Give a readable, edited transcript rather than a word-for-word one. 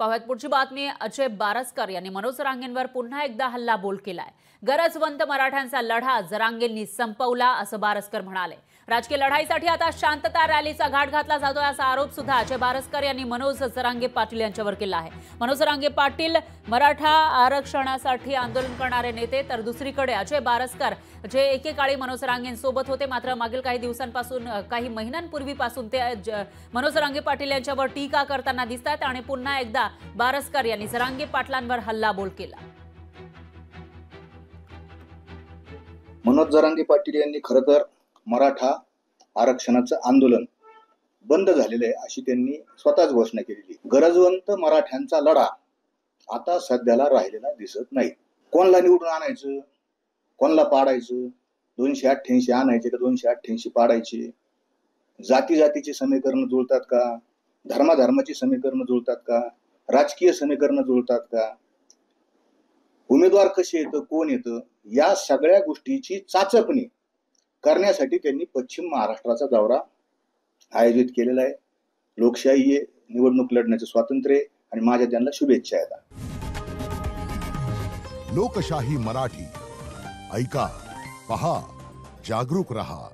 पाहूयात पुढची बातमी। अजय बारसकर यांनी मनोज जरांगेंवर पुन्हा एकदा हल्लाबोल केलाय। गरजवंत मराठ्यांचा लढा जरांगेंनी संपवला असं बारसकर म्हणाले। राजकीय लढाईसाठी आता शांतता रॅलीचा घाट घातला जातोय असा आरोप सुद्धा अजय बारसकर यांनी मनोज जरांगे पाटील यांच्यावर केला आहे। मनोज जरांगे पाटील मराठा आरक्षणासाठी आंदोलन करणारे नेते, तर दुसरीकडे अजय बारसकर जे एकेकाळी मनोज जरांगेंसोबत होते, मात्र मागील काही दिवसांपासून काही महिन्यांपूर्वीपासून ते मनोज जरांगे पाटील यांच्यावर टीका करताना दिसतात आणि पुन्हा एकदा बारसकर यांनी जरांगे पाटलांवर हल्लाबोल केला। मनोज जरांगे पाटील यांनी खरं तर मराठा आरक्षणाचं आंदोलन बंद झालेलं आहे अशी त्यांनी स्वतःच घोषणा केलेली। गरजवंत मराठ्यांचा लढा आता सध्याला राहिलेला दिसत नाही। कोणाला निवडून आणायचं, कोणाला पाडायचं, 288 आणायचे का 288 पाडायचे, जाती जातीची समीकरण जुळतात का, धर्माधर्माची समीकरण जुळतात का, राजकीय समीकरण जुळतात का, उमेदवार कसे येतं, कोण येतं, या सगळ्या गोष्टीची चाचपणी करण्यासाठी त्यांनी पश्चिम महाराष्ट्राचा दौरा आयोजित केलेला आहे। लोकशाही आहे, निवडणूक लढण्याचं स्वातंत्र्य आहे आणि माझ्या त्यांना शुभेच्छा आहेत। लोकशाही मराठी ऐका, पहा, जागरूक रहा।